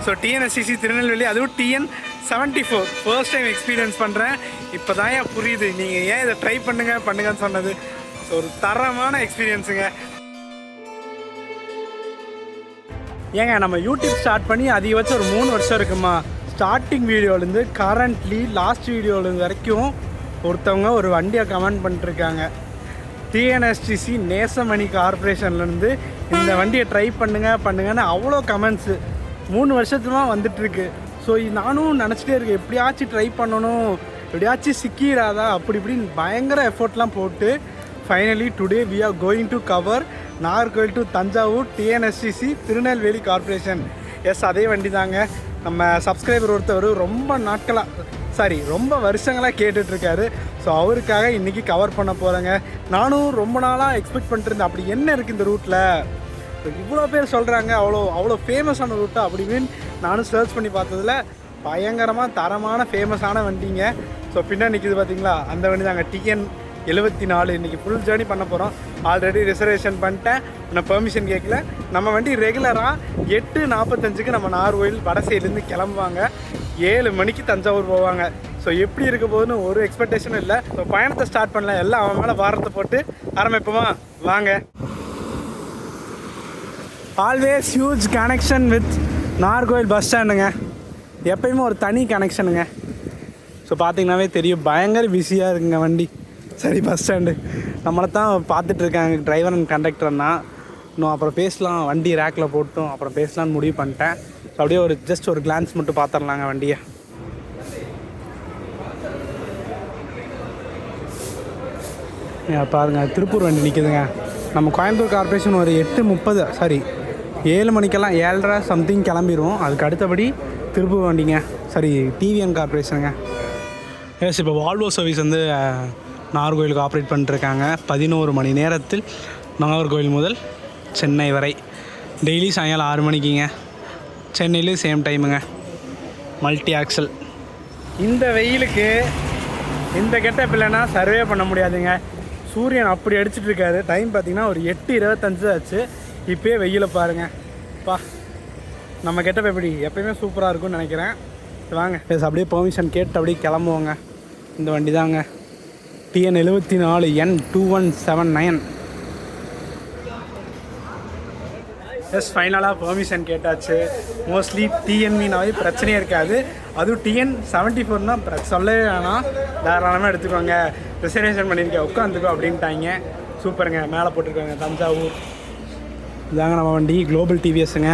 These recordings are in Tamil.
ஸோ டிஎன்எஸ்சிசி திருநெல்வேலி, அதுவும் TN74 ஃபர்ஸ்ட் டைம் எக்ஸ்பீரியன்ஸ் பண்ணுறேன். இப்போ தான் ஏன் புரியுது நீங்கள் ஏன் இதை ட்ரை பண்ணுங்கன்னு சொன்னது. ஸோ ஒரு தரமான எக்ஸ்பீரியன்ஸுங்க. ஏங்க நம்ம யூடியூப் ஸ்டார்ட் பண்ணி அதிகபட்சம் ஒரு 3 வருஷம் இருக்குமா. ஸ்டார்டிங் வீடியோலேருந்து கரண்ட்லி லாஸ்ட் வீடியோலேருந்து வரைக்கும் ஒருத்தவங்க ஒரு வண்டியை கமெண்ட் பண்ணிட்டுருக்காங்க. டிஎன்எஸ்டிசி நேசமணி கார்பரேஷன்லேருந்து இந்த வண்டியை ட்ரை பண்ணுங்கன்னு அவ்வளோ கமெண்ட்ஸு 3 வருஷத்துலாம் வந்துட்டுருக்கு. ஸோ நானும் நினச்சிட்டே இருக்கேன், எப்படியாச்சும் ட்ரை பண்ணணும், எப்படியாச்சும் சிக்கிடாதா அப்படி இப்படின்னு பயங்கர எஃபோர்ட்லாம் போட்டு finally today we are going to cover Nagercoil to Thanjavur TNSTC Tirunelveli corporation. Yes, அதே வண்டி தாங்க. நம்ம சப்ஸ்கிரைபர் ஒருத்தவர் ரொம்ப வருஷங்களாக கேட்டுட்ருக்காரு. ஸோ அவருக்காக இன்றைக்கி கவர் பண்ண போகிறேங்க. நானும் ரொம்ப நாளாக எக்ஸ்பெக்ட் பண்ணிட்டுருந்தேன், அப்படி என்ன இருக்குது இந்த ரூட்டில், இவ்வளோ பேர் சொல்கிறாங்க அவ்வளோ ஃபேமஸான ரூட்டா அப்படின்னு நானும் சர்ச் பண்ணி பார்த்ததில் பயங்கரமாக தரமான ஃபேமஸான வண்டிங்க. ஸோ பின்னாடி நிற்கிது பார்த்தீங்களா, அந்த வண்டி தாங்க TN74. இன்றைக்கி ஃபுல் ஜேர்னி பண்ண போகிறோம். ஆல்ரெடி ரிசர்வேஷன் பண்ணிட்டேன், நான் பெர்மிஷன் கேட்கல. நம்ம வண்டி ரெகுலராக 8:45க்கு நம்ம நாகர்கோவில் வடசையிலேருந்து கிளம்புவாங்க, 7 மணிக்கு தஞ்சாவூர் போவாங்க. ஸோ எப்படி இருக்க போகுதுன்னு ஒரு எக்ஸ்பெக்டேஷனும் இல்லை. ஸோ பயணத்தை ஸ்டார்ட் பண்ணலாம், எல்லாம் அவன் மேலே பாரத்தை போட்டு ஆரம்பிப்போமா வாங்க. Always huge connection with Nagercoil bus ஸ்டாண்டுங்க. எப்பயுமே ஒரு தனி கனெக்ஷனுங்க. ஸோ பார்த்தீங்கன்னாவே தெரியும், பயங்கர பிஸியாக இருக்குங்க வண்டி. சரி, பஸ் ஸ்டாண்டு நம்மளை தான் பார்த்துட்ருக்காங்க டிரைவர் அண்ட் கண்டக்டர்னா. இன்னும் அப்புறம் பேசலாம், வண்டி ரேக்கில் போட்டும் அப்புறம் பேசலான்னு முடிவு பண்ணிட்டேன். ஸோ அப்படியே ஜஸ்ட் ஒரு கிளான்ஸ் மட்டும் பார்த்துடலாங்க வண்டியை. பாருங்கள், திருப்பூர் வண்டி நிற்கிதுங்க. நம்ம கோயம்புத்தூர் கார்பரேஷன் ஒரு 7 மணிக்கெல்லாம் 7:30 சம்திங் கிளம்பிடுவோம். அதுக்கு அடுத்தபடி திருப்பூர் வண்டிங்க, டிவிஎன் கார்பரேஷனுங்க. எஸ், இப்போ வால்வோ சர்வீஸ் வந்து நாகர்கோவிலுக்கு ஆப்ரேட் பண்ணிட்டுருக்காங்க. 11 மணி நேரத்தில் நாகர்கோவில் முதல் சென்னை வரை டெய்லி சாயங்காலம் 6 மணிக்குங்க. சென்னையிலேயும் சேம் டைமுங்க, மல்டி ஆக்சல். இந்த வெயிலுக்கு இந்த கெட்டப் இல்லைன்னா சர்வே பண்ண முடியாதுங்க. சூரியன் அப்படி அடிச்சிட்ருக்காரு. டைம் பார்த்திங்கன்னா ஒரு 8:25 ஆச்சு. இப்போயே வெயிலை பாருங்கள் நம்ம கெட்டப் எப்படி எப்போயுமே சூப்பராக இருக்கும்னு நினைக்கிறேன். வாங்க அப்படியே பெர்மிஷன் கேட்டு அப்படியே கிளம்புவோங்க. இந்த வண்டி தாங்க TN74 N2179. எஸ், ஃபைனலாக பெர்மிஷன் கேட்டாச்சு. மோஸ்ட்லி TNVனாவே பிரச்சனையே இருக்காது. அதுவும் TN74னா சொல்லவே வேணாம், தாராளமாக எடுத்துக்கோங்க, ரிசர்வேஷன் பண்ணியிருக்கேன் உட்காந்துக்கோ அப்படின்ட்டாங்க. சூப்பருங்க. மேலே போட்டிருக்காங்க தஞ்சாவூர். இதாங்க நம்ம வண்டி, குளோபல் டிவிஎஸ்ஸுங்க.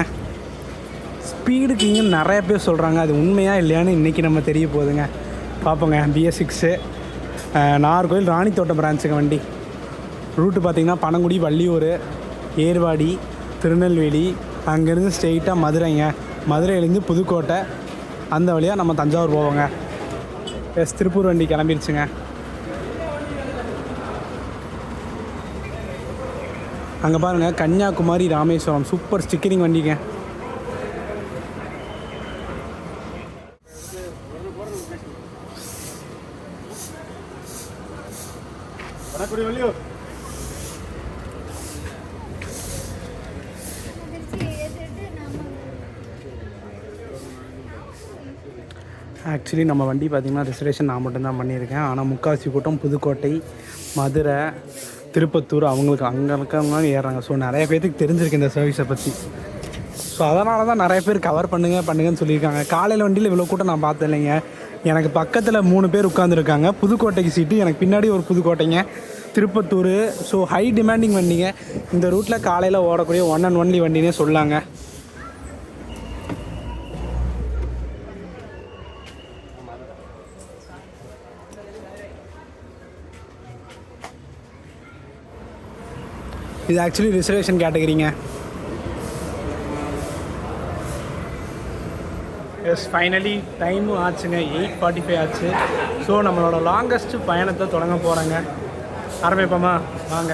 ஸ்பீடுக்கு இங்கே நிறைய பேர் சொல்கிறாங்க, அது உண்மையாக இல்லையான்னு இன்றைக்கி நம்ம தெரிய போகுதுங்க. பார்ப்போங்க. BS6 நாகர்கோவில் ராணித்தோட்டம் பிரான்ச்சுங்க வண்டி. ரூட்டு பார்த்திங்கன்னா பனங்குடி, வள்ளியூர், ஏர்வாடி, திருநெல்வேலி, அங்கேருந்து ஸ்ட்ரெயிட்டாக மதுரைங்க. மதுரையிலேருந்து புதுக்கோட்டை, அந்த வழியாக நம்ம தஞ்சாவூர் போவோங்க. எஸ், திருப்பூர் வண்டி கிளம்பிடுச்சுங்க. அங்கே பாருங்கள், கன்னியாகுமரி ராமேஸ்வரம் சூப்பர் ஸ்டிக்கரிங் வண்டிங்க. ஆக்சுவலி நம்ம வண்டி பார்த்திங்கன்னா ரிசர்வேஷன் நான் மட்டும்தான் பண்ணியிருக்கேன். ஆனால் முக்காசி கூட்டம் புதுக்கோட்டை, மதுரை, திருப்பத்தூர் அவங்களுக்கு அங்கே இருக்கவங்க ஏறுறாங்க. ஸோ நிறைய பேருக்கு தெரிஞ்சிருக்கு இந்த சர்வீஸை பற்றி. ஸோ அதனால தான் நிறைய பேர் கவர் பண்ணுங்கன்னு சொல்லியிருக்காங்க. காலையில் வண்டியில் இவ்வளோ கூட்டம் நான் பார்த்தேன் இல்லைங்க. எனக்கு பக்கத்தில் 3 பேர் உட்காந்துருக்காங்க. புதுக்கோட்டைக்கு சீட்டு, எனக்கு பின்னாடி ஒரு புதுக்கோட்டைங்க, திருப்பத்தூர். ஸோ ஹை டிமாண்டிங் வண்டிங்க. இந்த ரூட்டில் காலையில் ஓடக்கூடிய ஒன் அண்ட் ஒன்லி வண்டினே சொல்லாங்க. இது ஆக்சுவலி ரிசர்வேஷன் கேட்டகரிங்க. எஸ், ஃபைனலி டைமும் ஆச்சுங்க, 8:45 ஆச்சு. ஸோ நம்மளோட லாங்கஸ்ட் பயணத்தை தொடங்க போகிறேங்க. ஆரம்பிப்போமா வாங்க.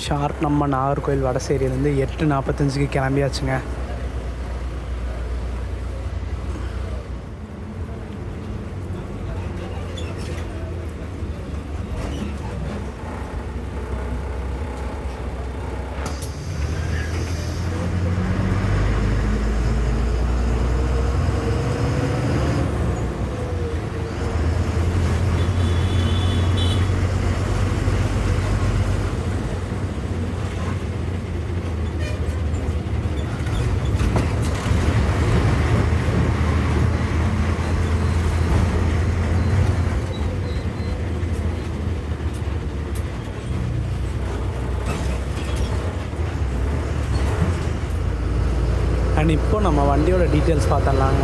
ஷார்ப் நம்ம நாகர்கோவில் வடசேரியிலேருந்து 8:45 கிளம்பியாச்சுங்க. அண்ட் இப்போ நம்ம வண்டியோட டீட்டெயில்ஸ் பார்த்துடலாங்க.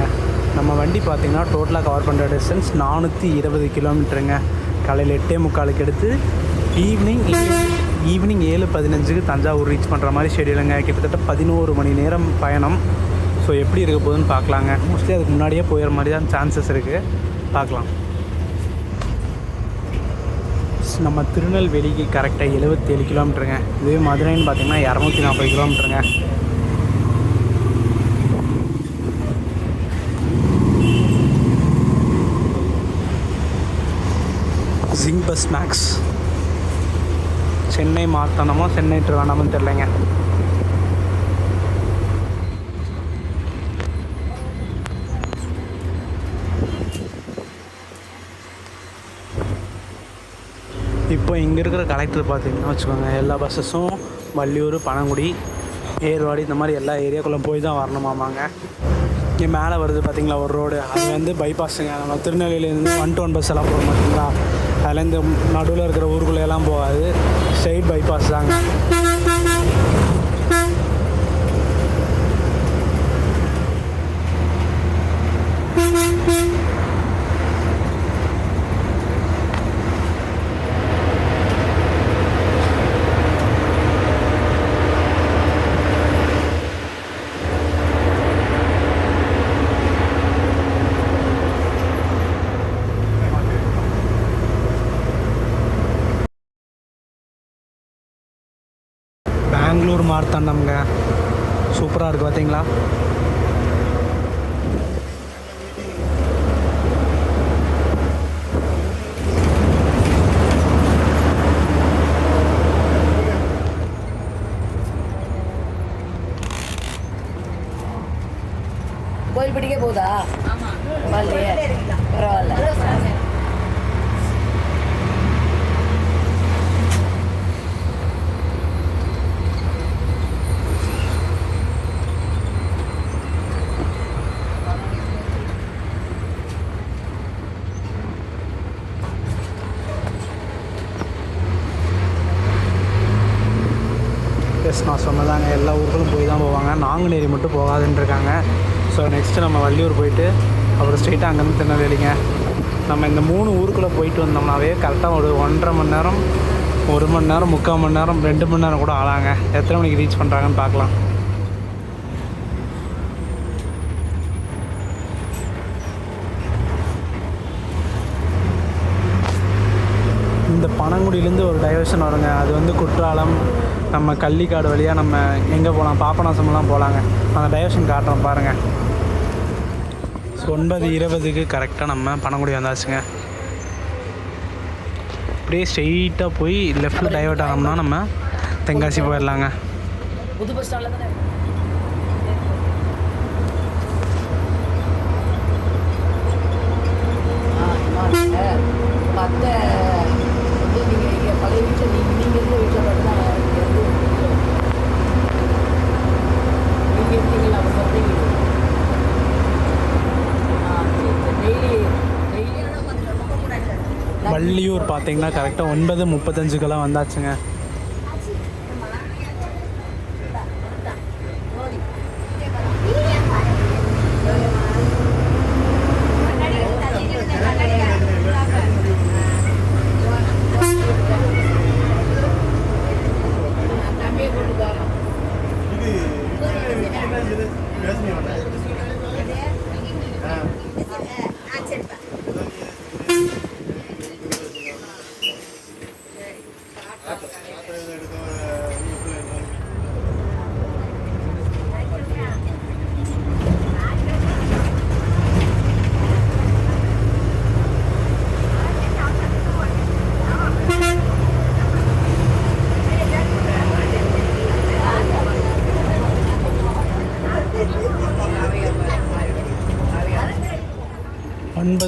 நம்ம வண்டி பார்த்திங்கன்னா டோட்டலாக கவர் பண்ணுற டிஸ்டன்ஸ் 420 கிலோமீட்டருங்க. காலையில் 8:45 எடுத்து ஈவினிங் 7:15 தஞ்சாவூர் ரீச் பண்ணுற மாதிரி ஷெடியூலுங்க. கிட்டத்தட்ட 11 மணி நேரம் பயணம். ஸோ எப்படி இருக்க போகுதுன்னு பார்க்கலாங்க. மோஸ்ட்லி அதுக்கு முன்னாடியே போயிடுற மாதிரி தான் சான்சஸ் இருக்குது, பார்க்கலாம். நம்ம திருநெல்வேலிக்கு கரெக்டாக 77 கிலோமீட்டருங்க. இதுவே மதுரைன்னு பார்த்திங்கன்னா 240 கிலோமீட்டருங்க. ஜிங் பஸ் மேக்ஸ் சென்னை மார்த்தாண்டமோ சென்னை திருவண்ணாமலைன்னு தெரிலங்க. இப்போ இங்கே இருக்கிற கலெக்டர் பார்த்திங்கன்னா வச்சுக்கோங்க, எல்லா பஸ்ஸஸும் வள்ளியூர், பனங்குடி, ஏர்வாடி இந்த மாதிரி எல்லா ஏரியாக்குள்ளே போய் தான் வரணுமாமாங்க. இங்கே மேலே வருது பார்த்திங்களா ஒரு ரோடு, அது வந்து பைபாஸுங்க. நம்ம திருநெல்வேலியிலேருந்து 1-1 பஸ் எல்லாம் போகும் பார்த்திங்களா, அதுலேருந்து நடுவில் இருக்கிற ஊருக்குள்ளேயெல்லாம் போகாது, ஸ்ட்ரெயிட் பைபாஸ் தாங்க. பெங்களூர் மார்த்தாண்டம்ங்க, சூப்பராக இருக்குது பார்த்தீங்களா. கோயில்பட்டிக்கே போகுதா? பரவாயில்ல. நான் சொன்னதாங்க, எல்லா ஊருக்கும் போய் தான் போவாங்க, நாங்குநேரி மட்டும் போகாதுன்னு இருக்காங்க. ஸோ நெக்ஸ்ட்டு நம்ம வள்ளியூர் போயிட்டு அப்புறம் ஸ்ட்ரெயிட்டாக அங்கேருந்து திருநெல்வேலிங்க. நம்ம இந்த 3 ஊருக்குள்ளே போயிட்டு வந்தோம்னாவே கரெக்டாக ஒரு 1.5 மணி நேரம், 1 மணி நேரம், 3/4 மணி நேரம், 2 மணி நேரம் கூட ஆளாங்க. எத்தனை மணிக்கு ரீச் பண்ணுறாங்கன்னு பார்க்கலாம். இந்த பனங்குடியிலேருந்து ஒரு டைவர்ஷன் வருங்க, அது வந்து குற்றாலம், நம்ம கள்ளிக்காடு வழியாக நம்ம எங்கே போகலாம், பாபநாசம்லாம் போகலாங்க. அந்த டைவர்ஷன் காட்டுறோம் பாருங்கள். 9:20 கரெக்டாக நம்ம பனங்குடி வந்தாச்சுங்க. அப்படியே ஸ்ட்ரெயிட்டாக போய் லெஃப்ட்டில் டைவர்ட் ஆனோம்னா நம்ம தென்காசி போயிடலாங்க. புது பஸ் ஸ்டாண்டில் தானே மற்ற வந்து நீங்கள் இங்கே பழைய வீட்டில் நீங்கள் இருந்த வீட்டில் பார்த்தா நீங்கள் இருக்கீங்களா? அவங்க சொல்கிறீங்க வள்ளியூர் பார்த்தீங்கன்னா கரெக்டாக 9:35 வந்தாச்சுங்க.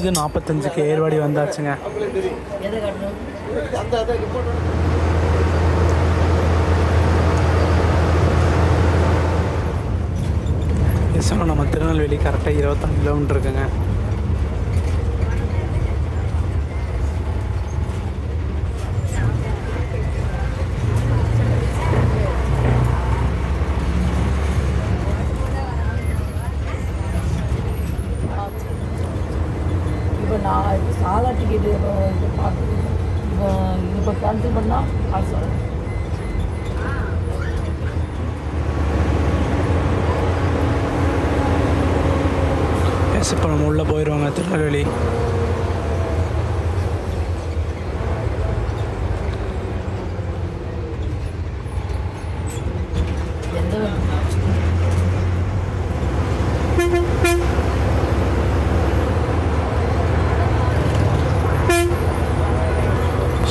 10:45க்கு ஏர்வாடி வந்தாச்சுங்க. எதை காட்டணும்? எஸ் நம்ம திருநெல்வேலி கரெக்டாக 25 கிலோமீட்டர் இருக்குங்க. இப்போ நான் சாதா டிக்கெட்டு பார்த்து இப்போ கேன்சல் பண்ணால் காசு வரும். எஸ் இப்போ நம்ம உள்ளே போயிடுவாங்க திருநெல்வேலி. எந்த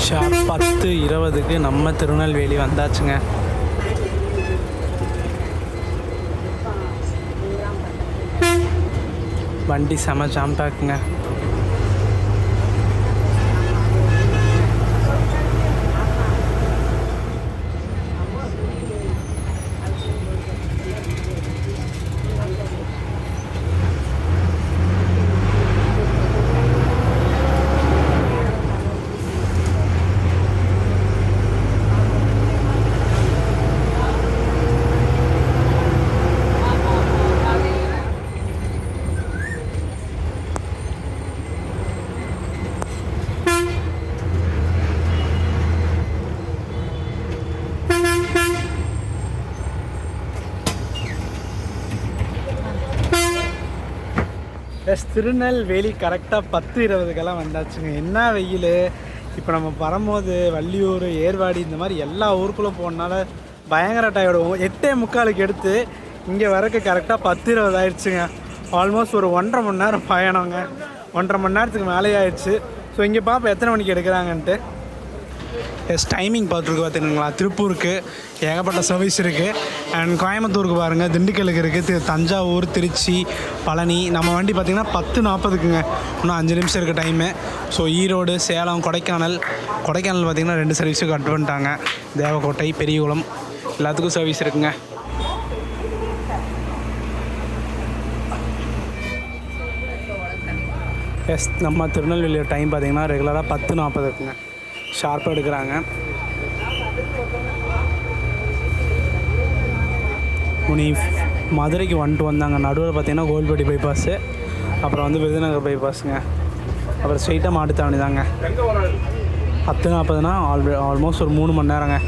ஷார்ப் 10:20க்கு நம்ம திருநெல்வேலி வந்தாச்சுங்க. வண்டி செம ஜாம் பேக்குங்க. எஸ் திருநெல்வேலி கரெக்டாக 10:20க்கெல்லாம் வந்தாச்சுங்க. என்ன வெயில்! இப்போ நம்ம வரும்போது வள்ளியூர், ஏர்வாடி இந்த மாதிரி எல்லா ஊருக்குள்ளே போனால பயங்கர டயர்டுவோம். 8:45க்கு எடுத்து இங்கே வரக்கு கரெக்டாக 10:20 ஆயிடுச்சுங்க. ஆல்மோஸ்ட் ஒரு 1.5 மணி நேரம் பயணங்க. 1.5 மணி நேரத்துக்கு மேலே ஆயிடுச்சு. ஸோ இங்கே பார்ப்போம் எத்தனை மணிக்கு எடுக்கிறாங்கன்ட்டு. எஸ் டைமிங் பார்த்துருக்கு பார்த்துருங்களா. திருப்பூருக்கு ஏகப்பட்ட சர்வீஸ் இருக்குது. அண்ட் கோயம்புத்தூருக்கு பாருங்கள், திண்டுக்கலுக்கு இருக்குது, தஞ்சாவூர், திருச்சி, பழனி. நம்ம வண்டி பார்த்திங்கன்னா 10:40க்குங்க. இன்னும் 5 நிமிஷம் இருக்குது டைமு. ஸோ ஈரோடு, சேலம், கொடைக்கானல் பார்த்திங்கன்னா 2 சர்வீஸுக்கு கட் பண்ணிட்டாங்க. தேவக்கோட்டை, பெரியகுளம் எல்லாத்துக்கும் சர்வீஸ் இருக்குங்க. எஸ் நம்ம திருநெல்வேலியோட டைம் பார்த்திங்கன்னா ரெகுலராக 10:40 இருக்குங்க. ஷார்ப்பாக எடுக்கிறாங்க. முனி மதுரைக்கு வந்துட்டு வந்தாங்க. நடுவில் பார்த்திங்கன்னா கோவில்பட்டி பைபாஸு, அப்புறம் வந்து விருதுநகர் பைபாஸுங்க, அப்புறம் ஸ்ட்ரெயிட்டாக மாட்டுத்தாவணி தாங்க. 10:40னா ஆல்மோஸ்ட் ஒரு 3 மணி நேரங்க.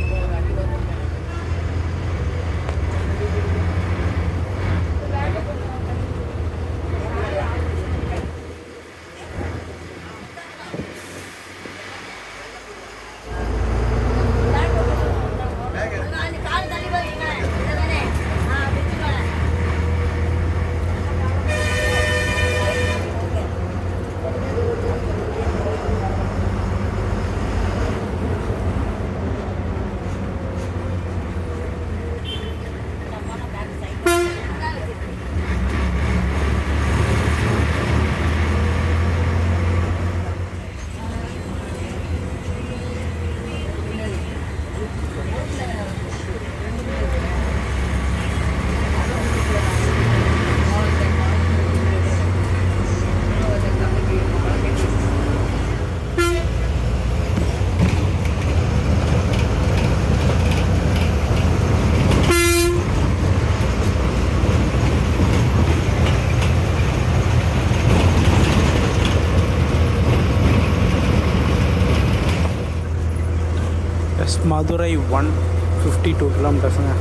மதுரை 152 கிலோமீட்டர்ஸுங்க.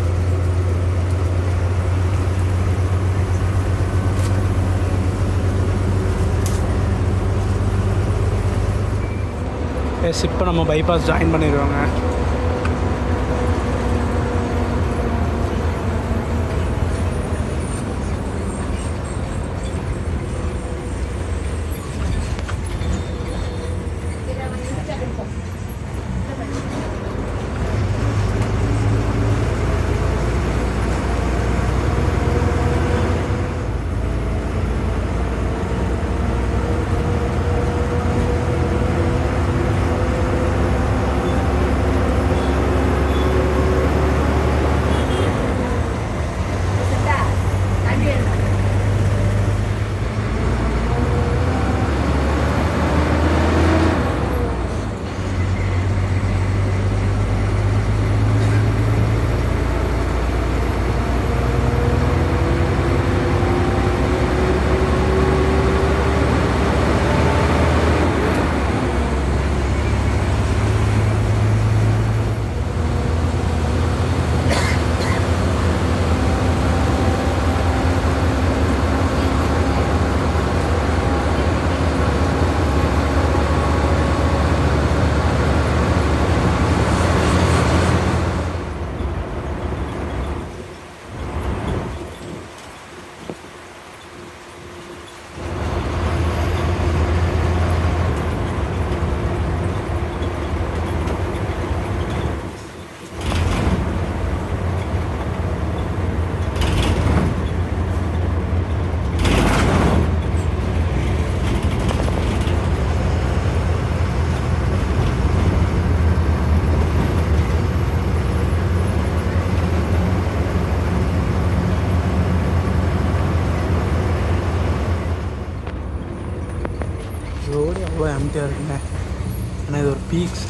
எஸ் இப்போ நம்ம பைபாஸ் ஜாயின் பண்ணிடுவோங்க.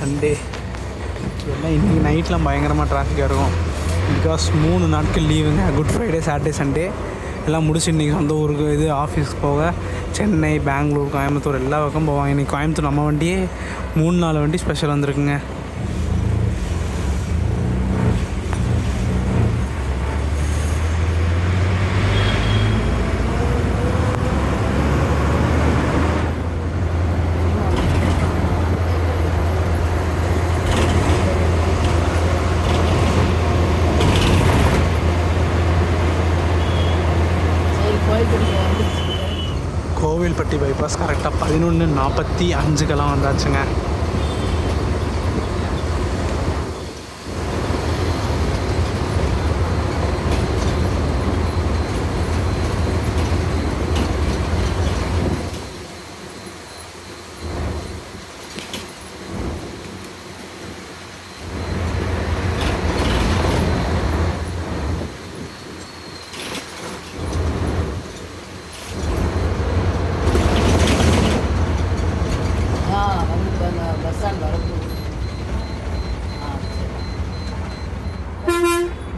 சண்டே எல்லாம் இன்றைக்கி நைட்லாம் பயங்கரமாக டிராஃபிக்காக இருக்கும். பிகாஸ் 3 நாட்கள் லீவுங்க. குட் ஃப்ரைடே, சாட்டர்டே, சண்டே எல்லாம் முடிச்சு இன்றைக்கி சொந்த ஊருக்கு இது ஆஃபீஸ்க்கு போக சென்னை, பெங்களூர், கோயம்புத்தூர் எல்லா பக்கம் போவாங்க. இன்றைக்கி கோயம்புத்தூர் நம்ம வண்டியே 3-4 வண்டி ஸ்பெஷல் வந்திருக்குங்க. கோவில்பட்டி பைபாஸ் கரெக்டாக 11:45 வந்தாச்சுங்க.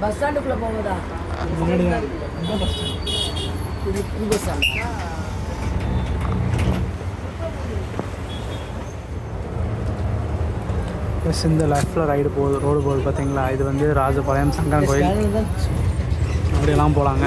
பஸ் ஸ்டாண்டுக்குள்ளே போகுதா? முன்னாடி புது பஸ் ஸ்டாண்டா? ப்ளஸ் இந்த லெஃப்டில் ரோடு போகுது பார்த்தீங்களா, இது வந்து ராஜபாளையம் சங்கரன் கோயில். அப்படியெல்லாம் போகலாங்க.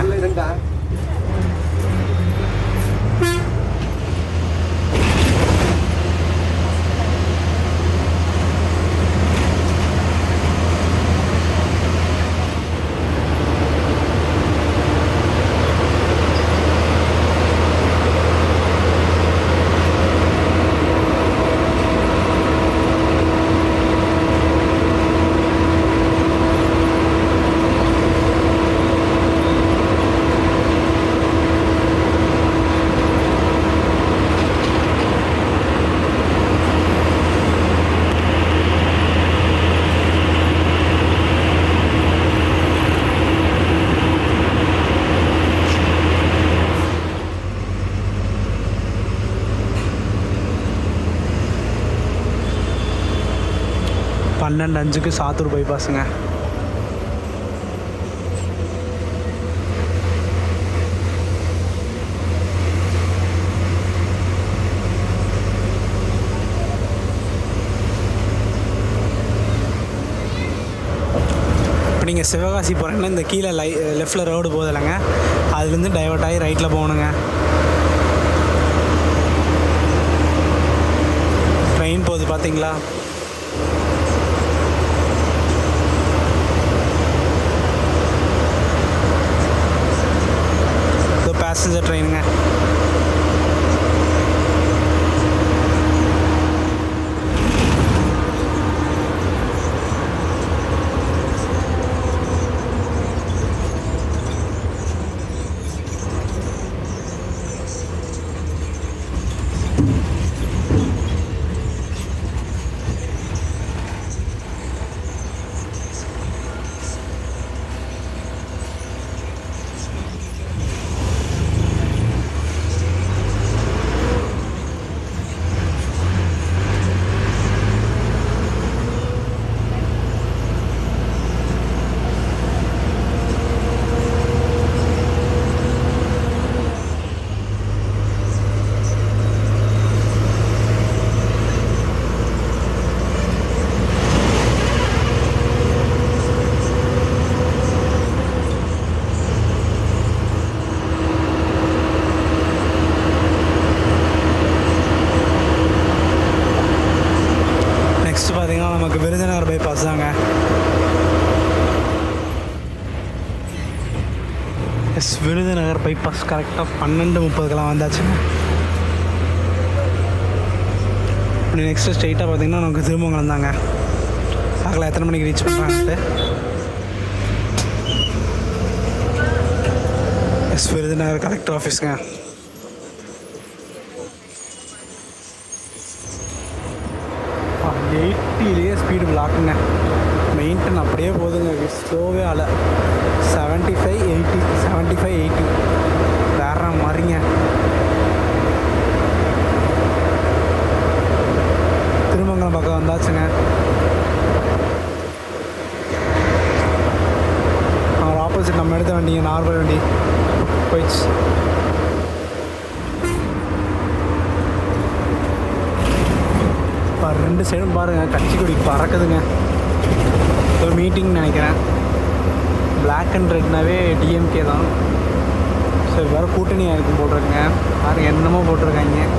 பன்னெண்டு 5 சாத்தூர் பைபாஸுங்க. இப்போ நீங்கள் சிவகாசி போகிறீங்கன்னா இந்த கீழே லெஃப்டில் ரோடு போகுது இல்லைங்க, அதுலேருந்து டைவர்ட் ஆகி ரைட்டில் போகணுங்க. ட்ரெயின் போகுது பார்த்தீங்களா. பேசஞ்சர் ட்ரெயினுங்க. நமக்கு விருதுநகர் பைபாஸ் தாங்க. விருதுநகர் பைபாஸ் கரெக்டாக 12:30 வந்தாச்சுங்க. இப்படி நெக்ஸ்ட்டு ஸ்ட்ரெயிட்டாக பார்த்தீங்கன்னா நமக்கு திருமங்கலம் தாங்க. பார்க்கலாம் எத்தனை மணிக்கு ரீச் பண்ணுறாங்கன்ட்டு. விருதுநகர் கலெக்டர் ஆஃபீஸுங்க. எயிட்டிலேயே ஸ்பீடு பிளாக்குங்க. மெயின்டன் அப்படியே போகுதுங்க, ஸ்லோவே ஆகலை. 75-80 வேற மாதிரிங்க. திருமங்கலம் பக்கம் வந்தாச்சுங்க. ஆப்போசிட் நம்ம எடுத்த வண்டிங்க நார்மல் வண்டி போயிடுச்சு. இப்போ 2 சைடும் பாருங்கள் கட்சி கொடி பறக்குதுங்க. ஒரு மீட்டிங் நினைக்கிறேன். பிளாக் அண்ட் ரெட்னாவே டிஎம்கே தான். சரி வேறு கூட்டணியாக இருக்கும் போட்டிருக்குங்க. பாருங்க என்னமோ போட்டிருக்காங்க.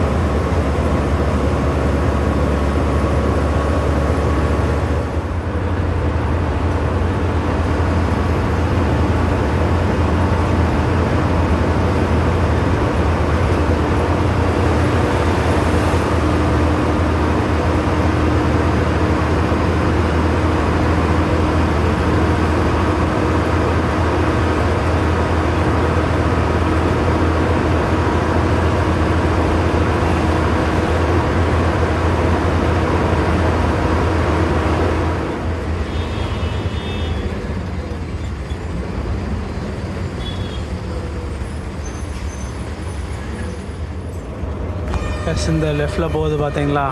இந்த லெஃப்டில் போகுது பார்த்தீங்களா,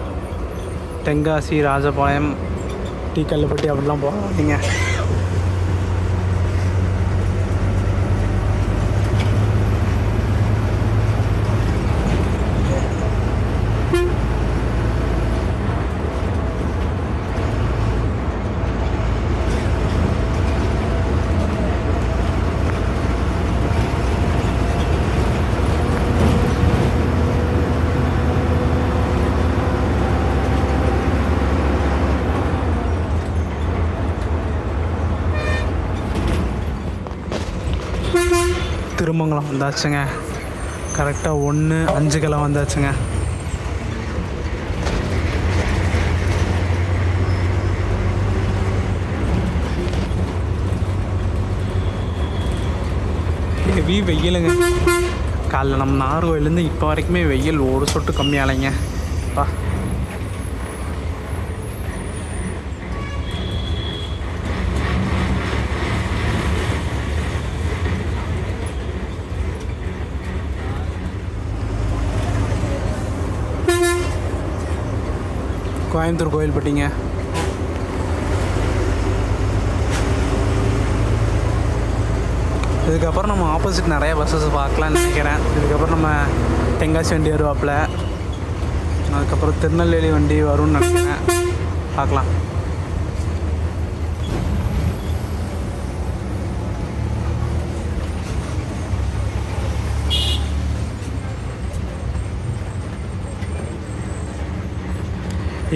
தென்காசி, ராஜபாளையம், டீக்கல்லுப்பட்டி அப்படிலாம் போகாதீங்க. திருமங்கலம் வந்தாச்சுங்க. கரெக்டாக 1:05 வந்தாச்சுங்க. ஹெவி வெயிலுங்க. காலைல நம்ம நாகர்கோவிலேருந்து இப்போ வரைக்குமே வெயில் ஒரு சொட்டு கம்மியாலைங்க. பா கோயம்புத்தூர் கோயில்பட்டிங்க. இதுக்கப்புறம் நம்ம ஆப்போசிட் நிறைய பஸ்ஸஸ் பார்க்கலான்னு நினைக்கிறேன். இதுக்கப்புறம் நம்ம தென்காசி வண்டி வருவாப்பில், அதுக்கப்புறம் திருநெல்வேலி வண்டி வரும்னு நினைக்கிறேன். பார்க்கலாம்.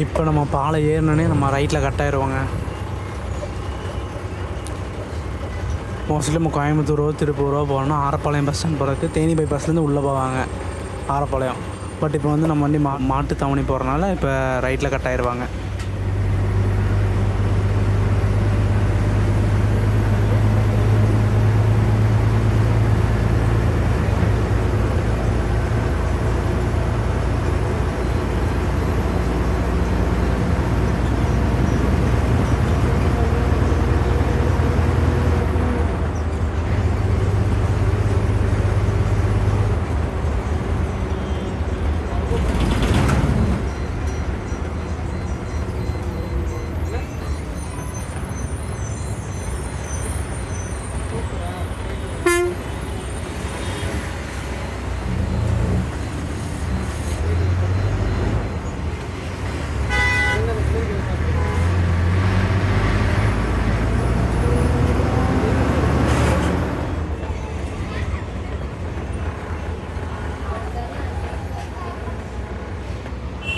இப்போ நம்ம பாலை ஏறினோடனே நம்ம ரைட்டில் கட் ஆயிடுவோங்க. மோஸ்ட்லி நம்ம கோயம்புத்தூரோ திருப்பூரோ போகணுன்னா ஆரப்பாளையம் பஸ் ஸ்டாண்ட் போகிறதுக்கு தேனி பைபாஸ்லேருந்து உள்ளே போவாங்க ஆரப்பாளையம். பட் இப்போ வந்து நம்ம வண்டி மாட்டு தவணி போகிறனால இப்போ ரைட்டில் கட் ஆயிடுவாங்க.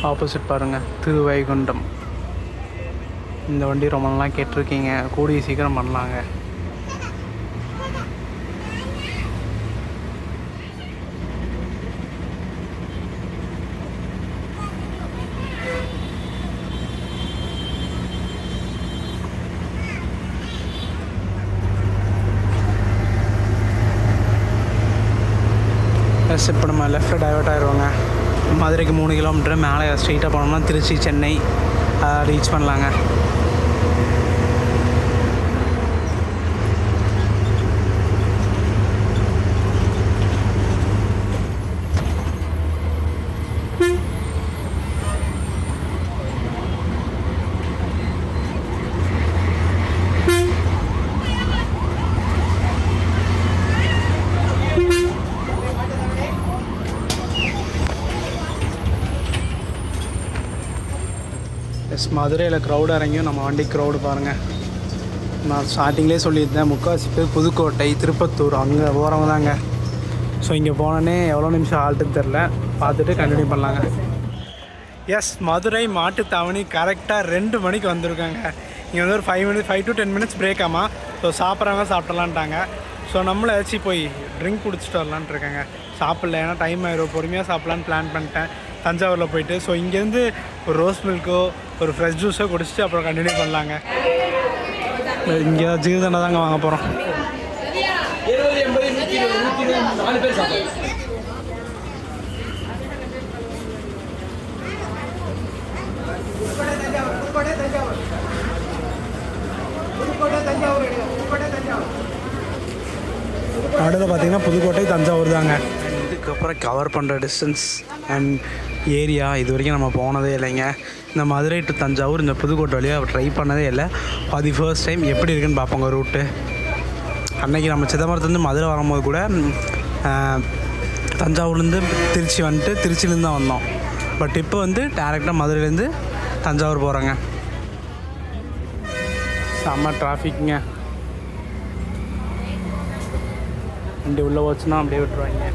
ஆப்போசிட் பாருங்கள், திருவைகுண்டம். இந்த வண்டி ரொம்ப நாளாக கேட்டிருக்கீங்க, கூடிய சீக்கிரம் பண்ணலாங்க. இப்போ நம்ம லெஃப்ட்டில் டைவர்ட் ஆகிடுவோங்க. மதுரைக்கு 3 கிலோமீட்டர் மேலே ஸ்ட்ரெயிட்டாக போனோம்னா திருச்சி, சென்னை ரீச் பண்ணலாங்க. மதுரையில் க்ரௌடு இறங்கியும் நம்ம வண்டி க்ரௌடு பாருங்கள். நான் ஸ்டார்டிங்லேயே சொல்லியிருந்தேன், முக்கால்வாசி பேர் புதுக்கோட்டை, திருப்பத்தூர் அங்கே போகிறவங்க தாங்க. ஸோ இங்கே போனோன்னே எவ்வளோ நிமிஷம் ஆல்ட்டுன்னு தெரில, பார்த்துட்டு கண்டினியூ பண்ணலாங்க. எஸ், மதுரை மாட்டுத்தாவணி கரெக்டாக 2 மணிக்கு வந்திருக்காங்க. இங்கே வந்து ஒரு 5 to 10 minutes பிரேக் ஆமாம். ஸோ சாப்பிட்றவங்க சாப்பிட்லான்ட்டாங்க. ஸோ நம்மளை ஏதாச்சும் போய் ட்ரிங்க் குடிச்சிட்டு வரலான்ட்டு இருக்காங்க. சாப்பிட்ல, ஏன்னா டைம் ஆயிரும், பொறுமையாக சாப்பிட்லான்னு பிளான் பண்ணிட்டேன் தஞ்சாவூரில் போயிட்டு. ஸோ இங்கேருந்து ஒரு ரோஸ் மில்க்கோ ஒரு ஃப்ரெஷ் ஜூஸோ குடிச்சிட்டு அப்புறம் கண்டினியூ பண்ணலாங்க. இங்கே ஜீவதானே தாங்க வாங்க போகிறோம். நடுவில் பார்த்தீங்கன்னா புதுக்கோட்டை, தஞ்சாவூர் தாங்க. இதுக்கப்புறம் கவர் பண்ணுற டிஸ்டன்ஸ் அண்ட் ஏரியா இது வரைக்கும் நம்ம போனதே இல்லைங்க. இந்த மதுரை டு தஞ்சாவூர் இந்த புதுக்கோட்டை வழியாக ட்ரை பண்ணதே இல்லை. அது ஃபர்ஸ்ட் டைம் எப்படி இருக்குன்னு பார்ப்போங்க ரூட்டு. அன்றைக்கி நம்ம சிதம்பரத்துலேருந்து மதுரை வரும்போது கூட தஞ்சாவூர்லேருந்து திருச்சி வந்துட்டு திருச்சியிலேருந்து தான் வந்தோம். பட் இப்போ வந்து டேரெக்டாக மதுரையிலேருந்து தஞ்சாவூர் போகிறோங்க. செம்ம டிராஃபிக்குங்க. வண்டி உள்ளே போச்சுன்னா அப்படியே விட்டுருவாங்க.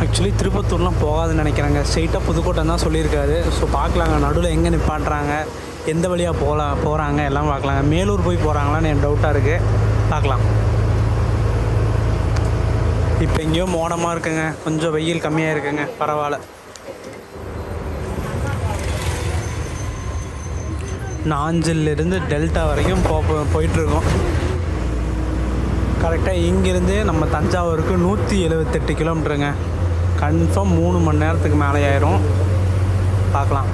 ஆக்சுவலி திருப்பத்தூர்லாம் போகாதுன்னு நினைக்கிறாங்க, ஸ்ட்ரெயிட்டாக புதுக்கோட்டை தான் சொல்லியிருக்காரு. ஸோ பார்க்கலாங்க, நடுவில் எங்கே நிப்பாட்டுறாங்க, எந்த வழியாக போகிறாங்க எல்லாம் பார்க்கலாங்க. மேலூர் போய் போகிறாங்களான்னு எனக்கு டவுட்டாக இருக்குது, பார்க்கலாம். இப்போ எங்கேயோ மோடமாக இருக்குங்க, கொஞ்சம் வெயில் கம்மியாக இருக்குங்க, பரவாயில்ல. நாஞ்சிலிருந்து டெல்டா வரைக்கும் போயிட்டுருக்கோம். கரெக்டாக இங்கேருந்து நம்ம தஞ்சாவூருக்கு 178 கிலோமீட்டருங்க. கன்ஃபார்ம் 3 மணி நேரத்துக்கு மேலே ஆயிரும், பார்க்கலாம்.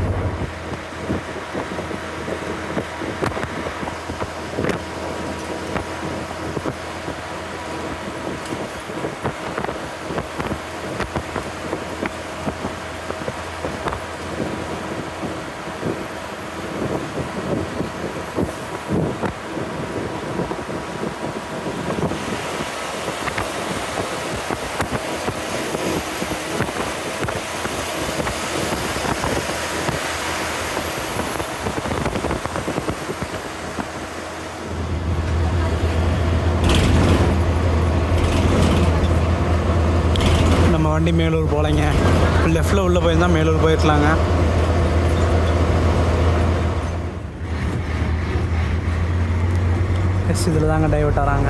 வண்டி மேலூர் போகலைங்க, லெஃப்டில் உள்ளே போயிருந்தால் மேலூர் போயிருக்கலாங்க. எஸ், இதில் தாங்க டைவர்ட் ஆகிறாங்க.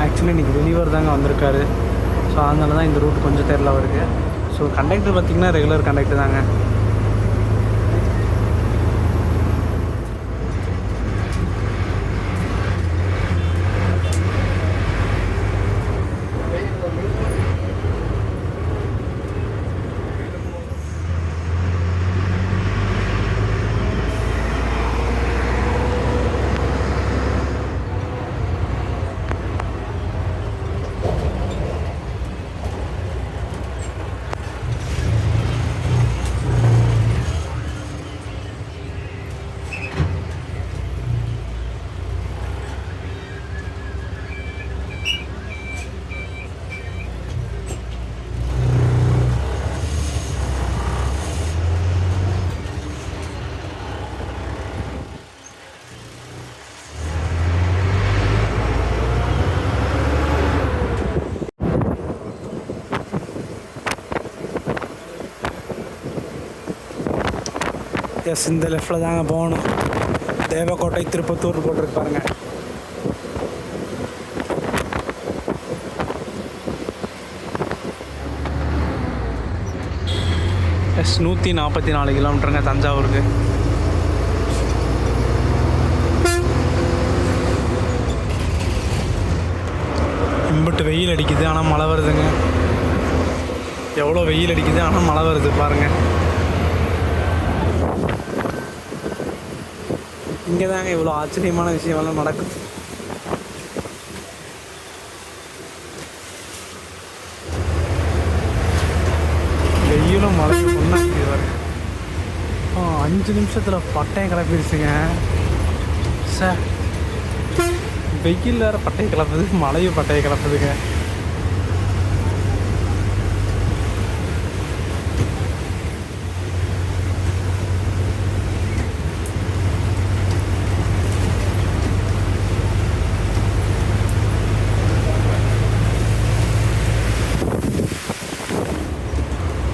ஆக்சுவலி இன்றைக்கி டெலிவர் தாங்க வந்திருக்காரு. ஸோ அதனால தான் இந்த ரூட் கொஞ்சம் தெரியல அவருக்கு. ஸோ கண்டக்டர் பார்த்திங்கன்னா ரெகுலர் கண்டக்டர் தாங்க. எஸ், இந்த லெஃப்டில் தாங்க போகணும். தேவக்கோட்டை திருப்பத்தூர் போட்டிருக்கு பாருங்க. எஸ், 144 கிலோமீட்டருங்க தஞ்சாவூருக்கு. இம்பிட்டு வெயில் அடிக்குது, ஆனால் மழை வருதுங்க. எவ்வளோ வெயில் அடிக்குது, ஆனால் மழை வருது பாருங்கள். இங்கே தாங்க இவ்வளோ ஆச்சரியமான விஷயமெல்லாம் நடக்கும். வெயிலும் மழையும் ஒன்றாக்கி பாருங்க. 5 நிமிஷத்தில் பட்டையை கிளப்பிடுச்சுங்க சார். வெயில் வேறு பட்டையை கிளப்புது, மழையும் பட்டையை கிளப்புதுங்க.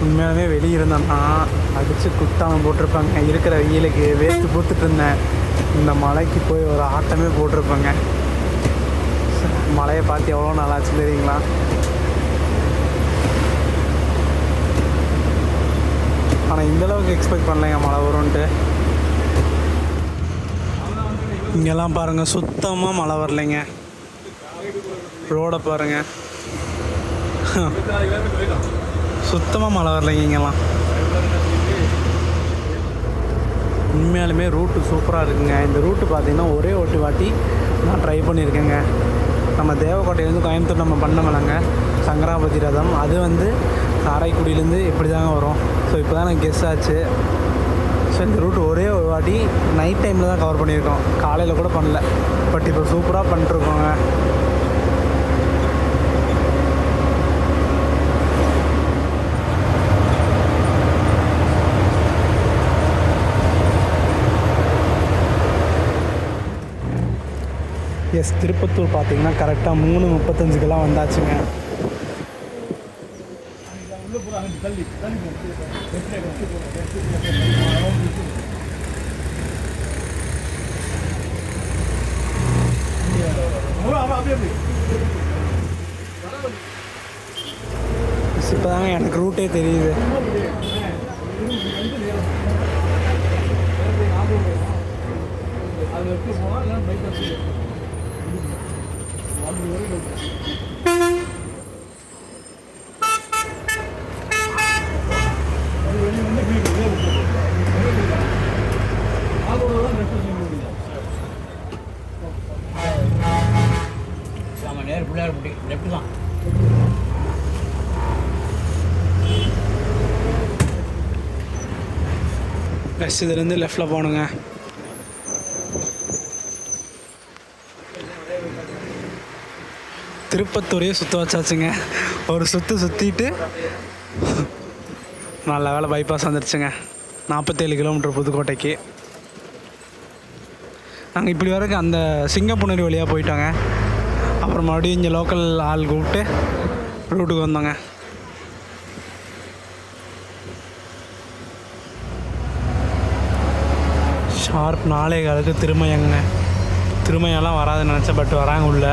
உண்மையாலுமே வெளியே இருந்தோம்னா அடித்து குத்தாமல் போட்டிருப்பாங்க. இருக்கிற வெயிலுக்கு வேர்த்து போட்டுட்டு இருந்தேன். இந்த மலைக்கு போய் ஒரு ஆட்டமே போட்டிருப்பாங்க. மழையை பார்த்து எவ்வளோ நல்லாச்சு தெரியுங்களா? ஆனால் இந்தளவுக்கு எக்ஸ்பெக்ட் பண்ணலைங்க மழை வரும்ன்ட்டு. இங்கெல்லாம் பாருங்கள், சுத்தமாக மழை வரலைங்க. ரோடை பாருங்கள், சுத்தமாக மழை வரலைங்க இங்கெல்லாம். உண்மையாலுமே ரூட்டு சூப்பராக இருக்குங்க. இந்த ரூட்டு பார்த்திங்கன்னா ஒரே ஒரு வாட்டி நான் ட்ரை பண்ணியிருக்கேங்க. நம்ம தேவக்கோட்டையிலேருந்து கோயம்புத்தூர் நம்ம பண்ணோம்லங்க சங்கராபதி ரதம், அது வந்து காரைக்குடியிலேருந்து இப்படி தாங்க வரும். ஸோ இப்போ தான் எனக்கு கெஸ் ஆச்சு. ஸோ இந்த ரூட் ஒரே ஒரு வாட்டி நைட் டைமில் தான் கவர் பண்ணியிருக்கோம், காலையில் கூட பண்ணல. பட் இப்போ சூப்பராக பண்ணிட்டுருக்கோங்க. எஸ், திருப்பத்தூர் பார்த்தீங்கன்னா கரெக்டாக 3:35 வந்தாச்சுங்க. இப்போ தாங்க எனக்கு ரூட்டே தெரியுது. பஸ் இதுலேருந்து லெஃப்டில் போகணுங்க. திருப்பத்தூரையே சுற்ற வச்சாச்சுங்க. ஒரு சுற்றிட்டு நல்ல வேலை பைபாஸ் வந்துடுச்சுங்க. 47 கிலோமீட்டர் புதுக்கோட்டைக்கு. நாங்கள் இப்படி வரைக்கும் அந்த சிங்கப்பூனரி வழியாக போயிட்டோங்க. அப்புறம் மறுபடியும் இங்கே லோக்கல் ஆள் கூப்பிட்டு ரூட்டுக்கு வந்தோங்க. ஷார்ப் 4:15 திருமயங்க. திருமயம்லாம் வராதுன்னு நினச்சேன், பட் வராங்க உள்ள.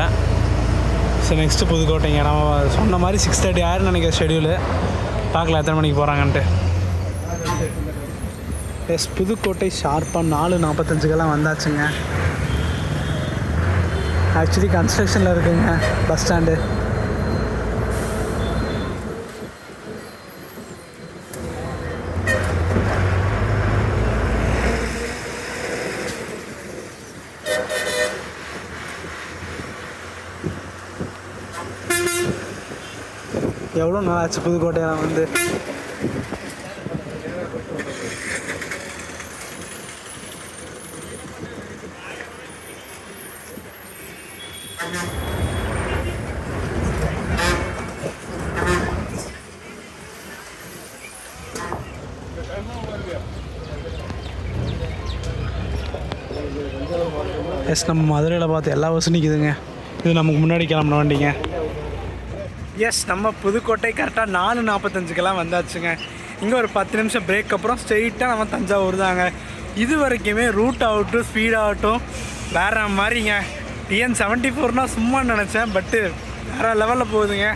ஸோ நெக்ஸ்ட்டு புதுக்கோட்டைங்க. நம்ம சொன்ன மாதிரி 6:30 ஆயிரம் நினைக்கிற ஷெடியூலு. பார்க்கலாம் எத்தனை மணிக்கு போகிறாங்கன்ட்டு. எஸ், புதுக்கோட்டை ஷார்ப்பாக 4:45 வந்தாச்சுங்க. ஆக்சுவலி கன்ஸ்ட்ரக்ஷனில் இருக்குங்க பஸ் ஸ்டாண்டு. எவ்வளோ நாள் ஆச்சு புதுக்கோட்டையெல்லாம் வந்து. எஸ், நம்ம மதுரையில் பார்த்து எல்லா பஸ்ஸும் நிற்குதுங்க. இது நமக்கு முன்னாடி கிளம்புன வண்டிங்க. எஸ், நம்ம புதுக்கோட்டை கரெக்டாக 4:45 வந்தாச்சுங்க. இங்கே ஒரு 10 நிமிஷம் பிரேக் அப்புறம் ஸ்ட்ரெயிட்டாக நம்ம தஞ்சாவூர் தாங்க. இது வரைக்குமே ரூட் ஆகட்டும் ஸ்பீட் ஆகட்டும் வேறு மாதிரிங்க. TN74னால் சும்மா நினச்சேன், பட்டு வேறு லெவலில் போகுதுங்க.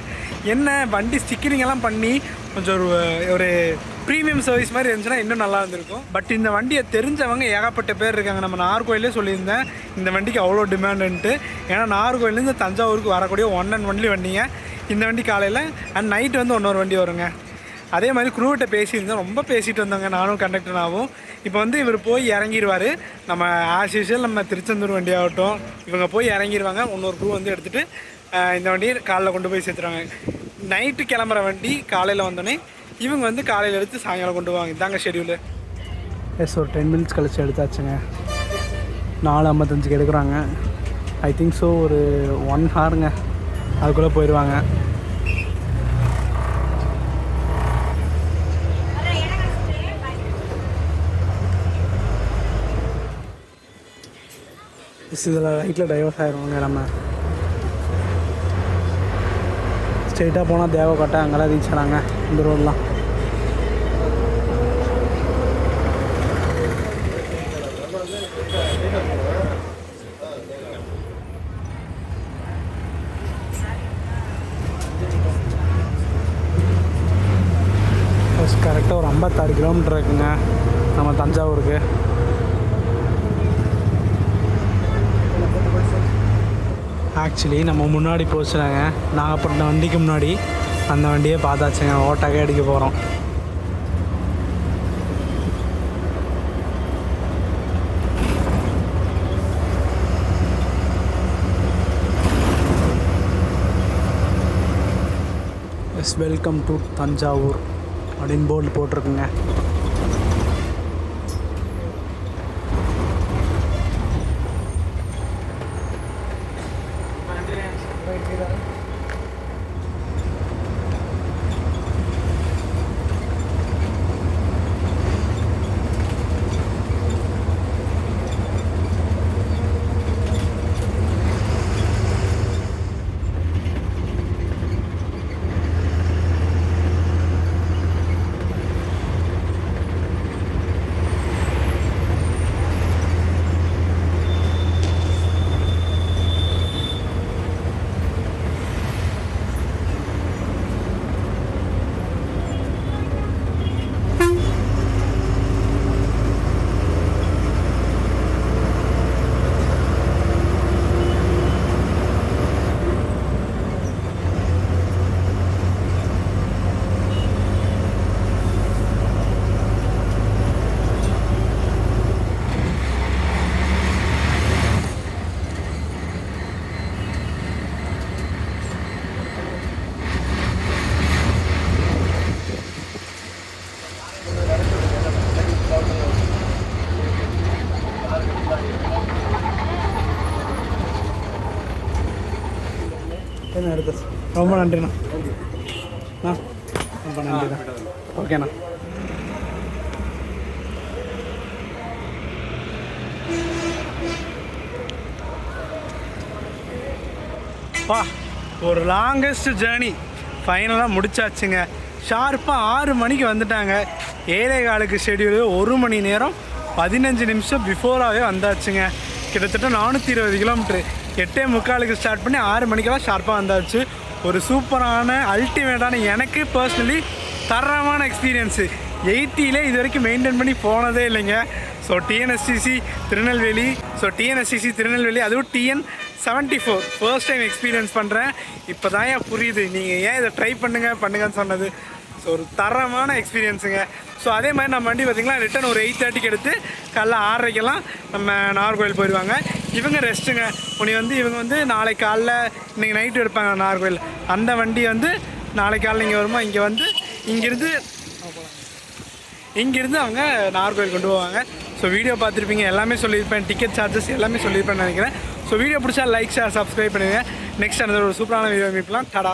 என்ன வண்டி ஸ்டிக்கரிங்கெல்லாம் பண்ணி கொஞ்சம் ஒரு ப்ரீமியம் சர்வீஸ் மாதிரி இருந்துச்சுன்னா இன்னும் நல்லா இருந்திருக்கும். பட் இந்த வண்டியை தெரிஞ்சவங்க ஏகப்பட்ட பேர் இருக்காங்க. நம்ம நாகர்கோயிலே சொல்லியிருந்தேன் இந்த வண்டிக்கு அவ்வளோ டிமாண்டுன்ட்டு. ஏன்னா நாகர்கோயிலேருந்து தஞ்சாவூருக்கு வரக்கூடிய 1 and only வண்டிங்க இந்த வண்டி. காலையில் அண்ட் நைட்டு வந்து இன்னொரு வண்டி வருங்க. அதே மாதிரி குரூவிட்ட பேசியிருந்தோம், ரொம்ப பேசிகிட்டு வந்தாங்க நானும் கண்டக்டர்னாகவும். இப்போ வந்து இவர் போய் இறங்கிடுவார். நம்ம ஆஸ் யூஷுவல் நம்ம திருச்செந்தூர் வண்டி ஆகட்டும் இவங்க போய் இறங்கிடுவாங்க. இன்னொரு குரூ வந்து எடுத்துகிட்டு இந்த வண்டியை காலையில் கொண்டு போய் சேர்த்துருவாங்க. நைட்டு கிளம்புற வண்டி காலையில் வந்தோடனே இவங்க வந்து காலையில் எடுத்து சாயங்காலம் கொண்டு போவாங்க. இதாங்க ஷெடியூலு. எஸ், ஒரு 10 minutes கழிச்சு எடுத்தாச்சுங்க. 4:55 எடுக்கிறாங்க. ஐ திங்க் ஸோ ஒரு 1 hourங்க அதுக்குள்ளே போயிடுவாங்க. இதில் ரைட்டில் டைவர்ஸ் ஆகிடுவாங்க. நம்ம ஸ்ட்ரெயிட்டாக போனால் தேவக்கோட்டை அங்கெல்லாம் ரீச் ஆனாங்க. இந்த ரோடெலாம் கரெக்டாக ஒரு 56 கிலோமீட்டர் இருக்குங்க நம்ம தஞ்சாவூருக்கு. ஆக்சுவலி நம்ம முன்னாடி போச்சுனாங்க நாகப்பட்டினம் வண்டிக்கு முன்னாடி அந்த வண்டியே பார்த்தாச்சுங்க. ஓட்டாக்கே அடிக்க போகிறோம். எஸ், வெல்கம் டு தஞ்சாவூர் அப்படின்னு போர்டு போட்டிருக்குங்க. என்ன எடுத்து ரொம்ப நன்றிண்ணா. ரொம்ப நன்றிண்ணா. ஓகேண்ணா. ஒரு லாங்கஸ்ட் ஜேர்னி ஃபைனலாக முடிச்சாச்சுங்க. ஷார்ப்பாக 6 மணிக்கு வந்துட்டாங்க. 7:15 ஷெடியூலு 1 மணி நேரம் 15 நிமிஷம் பிஃபோராகவே வந்தாச்சுங்க. கிட்டத்தட்ட 420 கிலோமீட்ரு. 8:45 ஸ்டார்ட் பண்ணி 6 மணிக்கெல்லாம் ஷார்ப்பாக வந்தாச்சு. ஒரு சூப்பரான அல்டிமேட்டான எனக்கு பர்சனலி தரமான எக்ஸ்பீரியன்ஸு. 80ல் இது வரைக்கும் மெயின்டைன் பண்ணி போனதே இல்லைங்க. ஸோ டிஎன்எஸ்சிசி திருநெல்வேலி அதுவும் TN74 ஃபர்ஸ்ட் டைம் எக்ஸ்பீரியன்ஸ் பண்ணுறேன். இப்போ தான் புரியுது நீங்கள் ஏன் இதை ட்ரை பண்ணுங்கன்னு சொன்னது. ஸோ ஒரு தரமான எக்ஸ்பீரியன்ஸுங்க. ஸோ அதே மாதிரி நம்ம வண்டி பார்த்திங்கன்னா ரிட்டன் ஒரு 8:30க்கு எடுத்து காலைல 6:30க்கெல்லாம் நம்ம நாகர்கோவில் போயிடுவாங்க. இவங்க ரெஸ்ட்டுங்க. இவங்க வந்து நாளைக்கு காலைல இன்றைக்கி நைட்டு எடுப்பாங்க நாகர்கோவில். அந்த வண்டி வந்து நாளைக்கு காலைல இங்கே வருமா, இங்கே வந்து இங்கேருந்து அவங்க நாகர்கோவில் கொண்டு போவாங்க. ஸோ வீடியோ பார்த்துருப்பீங்க, எல்லாமே சொல்லியிருப்பேன், டிக்கெட் சார்ஜஸ் எல்லாமே சொல்லியிருப்பேன்னு நினைக்கிறேன். ஸோ வீடியோ பிடிச்சா லைக் ஷேர் சப்ஸ்கிரைப் பண்ணுங்கள். நெக்ஸ்ட் அந்த ஒரு சூப்பரான வீடியோ மீட்லாம். டாடா.